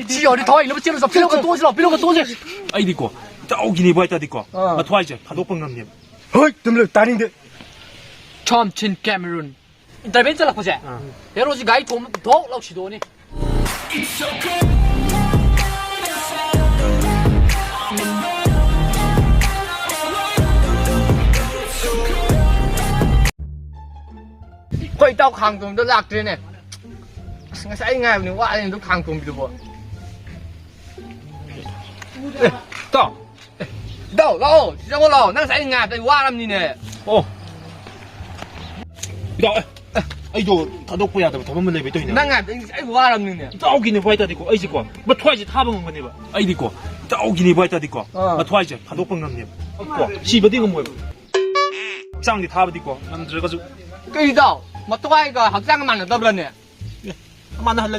只有你讨厌你不接着说，别个多去了，别个多去。哎，你哥，早给你不爱的哥，那拖一下，他都帮你。嘿，怎么了？打你的。Thompson Cameron，你这边这了不是？别罗是该多多老许多呢。quay tao hàng tuần đó lạc trên này sẽ ngày mình qua đây lúc hàng tuần bị đổ tao đâu đâu sao có lò năng sẽ ngày tại qua làm gì nè ô đâu ai đồ他都不要的他们那边对呢 năng ngày sẽ qua làm gì nè tao给你不爱的哥，哎这个，不拖一下他帮我呢吧？哎这个，早给你不爱的哥，那拖一下他都帮你。哥，西北这个么？长得他不的哥，那这个是。cái đâu mà tôi cái học sinh mà nó tập lần nè mà nó là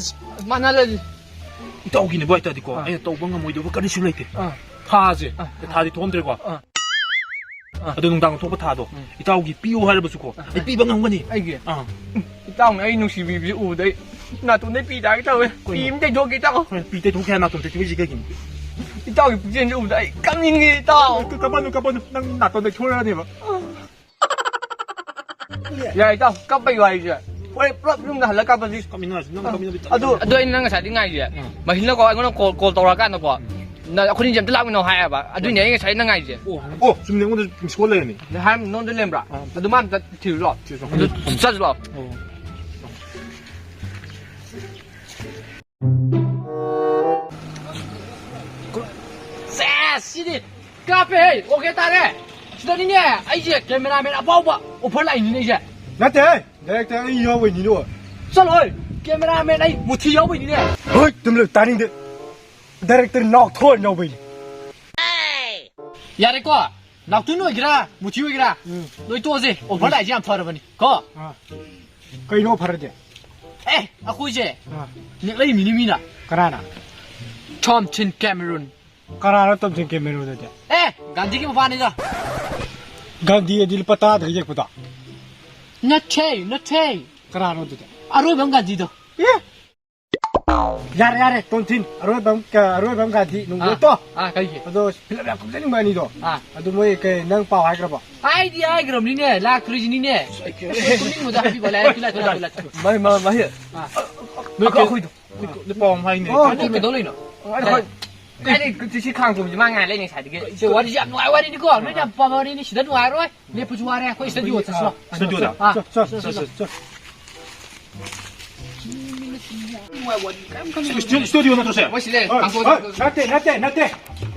tao cái này vậy tao đi qua, ấy tao bằng người đó cái gì xíu lại thế, tha gì, tha thì thốn được qua, ở đây nông đang thốn tha đó, tao cái piu hay là bao nhiêu, cái piu bằng người này, ai kì, tao này nó chỉ bị ủ đấy, là tụi nó bị đá cái tao ấy, im tay thôi cái tao, bị tay thôi cái nào tụi nó gì cái gì, tao cái chuyện ủ đấy, cắm nhìn cái tao, các bạn, đang nạt tụi nó thôi ra này mà. Ya tao cấp bây giờ gì vậy? Belum dah lah kapan sih? Kami nasi. Aduh ini nggak saya dengar je. Masih nak kau orang call tawarkan apa? Nah aku ni jam telah minum hai apa? Aduh ni yang saya dengar je. Oh, sebenarnya o늘 sekolah ni. Hai non tu lembra. Aduh mana tak tiru lah. Aduh susah lah. Sini, kafe, okey tak deh. Sudah ni aja kameramen apa? Open line ni je. Nát thế, đây thế ai yêu với你nữa. Sao rồi? Cameraman ấy một thi yêu với你nè. Hey,怎么了？打你的。Director knock thôi nhau với. Ya đấy cô, nào tu nuôi kira, một thi kira. Nuôi to gì? Open line jam thôi rồi cô. Cái nó phải đấy. Eh, aku je. Ni lagi mini-mina. Karana. Thompson Cameron. Karana Thompson Cameron đấy. Eh, ganti ke apa ni dah? Gandhi है दिल पता है पता. Not hey. Karana itu. Aru bang ganti tu. Yare, tontin. Aru bang Gandhi nunggu tu. Kayak. Aduh, film aku tadi mana itu? Aduh, mau ke nang pau hai kerapa? Ai dia geram ni ne, la kru ni ne. Kuning muda happy bola, tula. Mai. Nuôi aku itu. Nó bom hay này. Ni ke dulu no. Cái này cứ chỉ khang cùng chỉ mang ngày lên này xài được cái. Chứ what is ngoài what is cô, nó nhầm vào đi chỉ đất ngoài rồi. Lấy phụ ra đây, có sẽ đi sao? Sẽ đi đâu? Cho. Studio nó thôi. Tôi sẽ lên. Nát thế.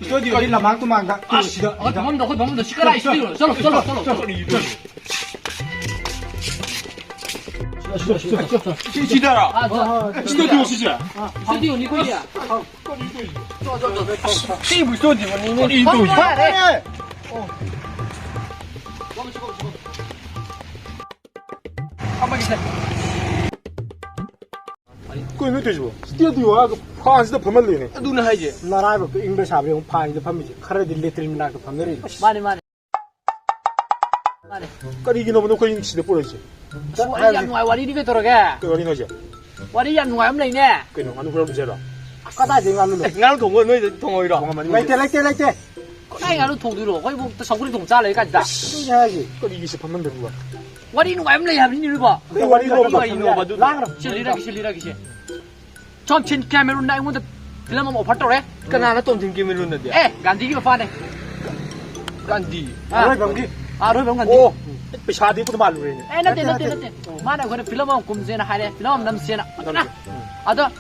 Studio đi làm mang tu mang đã. Bấm đồ, 시끄러워 studio. Solo. 지다라. 스튜디오 시죠. 스튜디오 니 거야. Team studio ni. 이도. 한번 기다려. Kau ni tu je. Studio aku fans dah pamal ni. 누나 하지. Narai aku English abe orang fans dah pamal je. Kara di letterin mina aku pamal ni. 많이. Kali gini mana kau English dah boleh je. Wari yang nuai wari ni ke terus ke? Kau ni aja. Wari yang nuai apa ni? Kau ni anu kurang je lah. Kata je ngalu. ngalu thùng người thùng người đó. Like thế. Cái ngalu thùng rồi, cái bộ sáu cái thùng ra lấy cái gì đó. Ni aja. Kau ni bisa paman berdua. Wari nuai apa ni? Habis ni lupa. Wari lo. Lang. Sili. Thompson Cameron này muốn film mà phát rồi. Cái nào nó Thompson Cameron đấy. Gandhi cái phát này. Gandhi. Rồi bang Gandhi. Oh, pesadi pun malu ni. Nanti. Mana kau film mau kum zena hari, film nam zena. Ada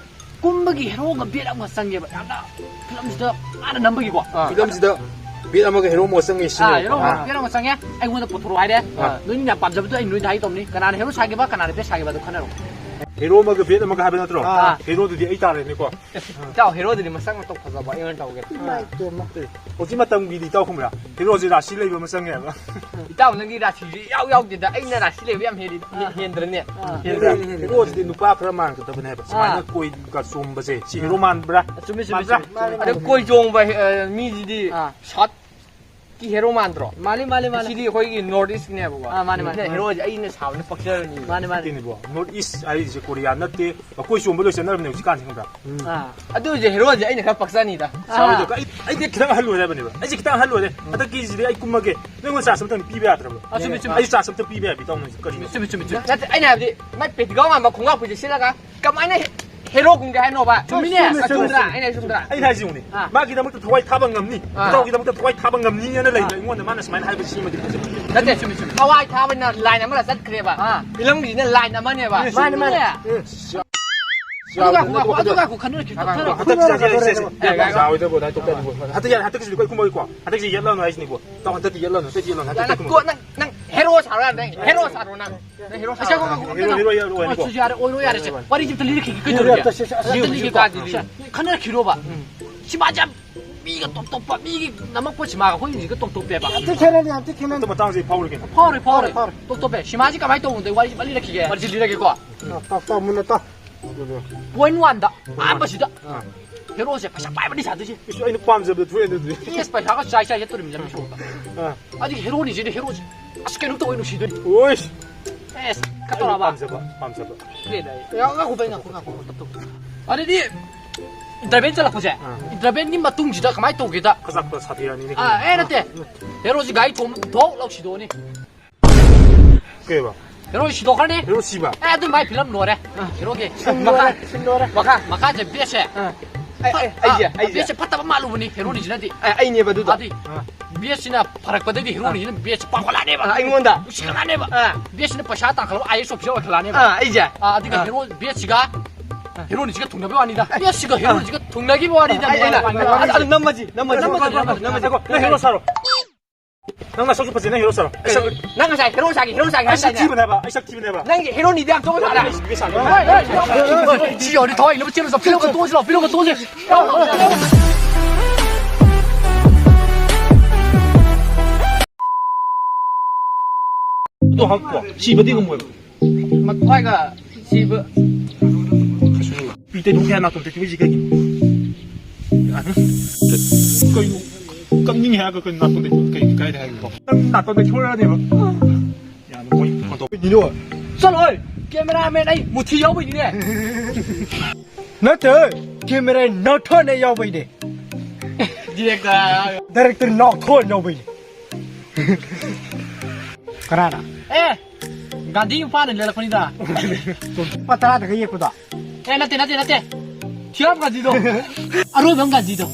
kum bagi hero ngambil apa sangye. Ada film itu ada nama bagi gua. Film itu biar apa ke hero mau sang isi. Hero biar apa sangye? Aku mau potong hari deh. Nuin ni apa jam tu nuin hari tom ni. Karena hero sagi ba, karena dia sagi ba tu kan hero. Hero mau ke biar apa ke habis nanti. Hero tu dia itar ni kau. Kau hero tu dia masang untuk pasal apa? Yang tahu ke? Oji mata mungkin tahu kumera. Hero je dah silai berapa sang ya. Tahu nanti dah sih. Yau dia. Ini dah silai biam heri hendrnya. Hero je nupa peraman kita benar. Semuanya koi kat sumber je. Si hero man berah. Cuma. Ada koi jong bah mi jadi shot. 이 헤로 만들어. 많이 시리 거기 노르이스트네 보고. 아, 많이. 헤로지 아이는 사원에 빡셔니. 많이 Ini bo, North East ai je Korea na te, ko isu mo lo se na ne usikan sing ba. 아 아도 이제 헤로지 아이는 가 빡사니다. Sawe de ai de kitang halu da ba ne ba. Ai je kitang halu de. Ata ki ji de ai kumage. Ne ngo sa sam tang pi ba atra ba. 아 준비 준비. Ai sa sam tang pi ba bi tong ni ka ni. 준비. 나 아니 아버지 나 배드가 막 공학 부지 실라가. 그럼 아이는 헤로 공개해 놓아 봐. 준비네. 준비라. 아이네 준비라. Ai ha ji ni. Ma ki da mo ta thwai tha bang ngam ni. Ta ki da mo ta thwai tha bang ngam ni ne lai ngo na ma na smai hai ba si ma di. 나때 준비. 하와이 타버나 라인 아무나 셋 그래 봐. 이런 게 있는 라인 아마네 봐. 많이. 아도가 가는 길 Hata ki ja se se. Sawe de bo da to ka bo. Hata ki ji ko kumai kwa. Hata ki yella no ai ni bo. Ta hata ki yella no se ji yella hata ki kumai. 난 헤로 사러 나 헤로 사러 나 헤로 사러 Hero ni ko. 주지 아래 오이로 아래 와리 집 들리게 그저게 들리게 가지 카메라 길어 봐 시마자 미가 똑똑봐 미기 나먹고 지마가 호인 이거 똑똑해 봐 To ma tang ji power ke. 파워를 똑똑해 시마지가 많이 떠오는데 와리 빨리 이렇게 와리 집 이렇게 거 Ta mun ta. 원완다 안 버시다 헤로세 파샤 빨리 자듯이 Isu ai ni pam je de thwe de. 이에스 파샤가 자이샤 예토림 잠이 좋다 아직 헤로니 지네 헤로지 아스케는 또 오이노 시더니 Oi. 에스 갔다 와봐 Pam je ba. 그래 야 고뱅아 아니 니 인터벤 잘라 보자 인터벤 님마 둥지다 가만히 또 오게다 Kazak pa sathi ni ni. 아 에라때 헤로지 가이 도 럭시도니 Ke ba. 헤로지 시도하네 Hero si ba. 애들 많이 빌럼 노래 헤로게 신노래 마카 제 비에세 비에세 파타 말로 보니 헤로니 지나디 아이니 봐도 아디 비에스나 파락바데디 헤로니는 비에스 빵콜라네 봐 아이몬다 시간하네 봐 비에스는 파샤 땅칼로 아예 쇼피오 칼라네 봐 아이자 아디가 헤로 비에스가 헤로니 지가 동나비 아니다 비에스가 헤로니 지가 동나기 아니다 아 넘어지 Na hero saro. Nang na sok pa na hero saro. 나가 자 헤로사기 Ai sak ti ba ba. Ai sak ti ba ba. 난 헤로니 대한 저거 알아 Bi sa. 지 어디 더 이놈 찌르서 필요한 거 또 질러 필요한 거또 질러 또 하고 씨바 디가 뭐야 막 화가 집을 이때 동해 하나 좀 되게 지게 아니 그 깜닝 해야 그 나쁜데 그 가야 돼 이거 나쁜데 켜야 돼 봐. 야, 너 뭐이 또 Ni lo. 썰어 카메라맨 아이 무티 여보 이네 Na te. Camera no thon ne yaw bai de. 디렉터 Director no thon yaw bai de. Karana. 에 간디 파는 레라폰이다 Patara de ye ko da. 에 나때 티압 간디도 아로 명 간디도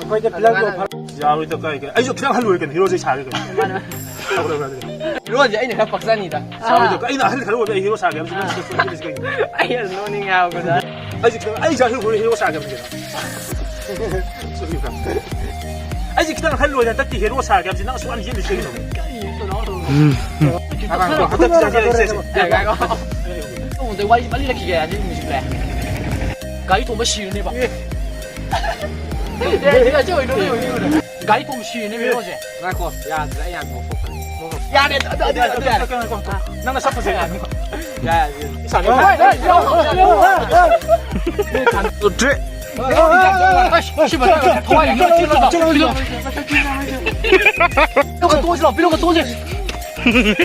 Ko je plan ko phar. Ya wi to kai ke. Ai jo khang halu ke hero je cha ke. 이러지 아이네 박사니다 Sa wi to ai na hal halu be hero sa ke. 아이야 노닝아 그다 Ai ja hero sa ke. Ai ji kitang halu da takti hero sa ke. Na so an ji ni ke. Hata ti ja se se. 또 근데 와이 빨리 이렇게 해야지 미식래 가이 도마 시윤해 봐 내가 저 이러네 가이 도마 시윤해 왜 이러지 나고 야 내가 야 내 Nang na sa pa se. 야 Sa ke. 씨발 도와야 이거 찔러다 필요가 또 질러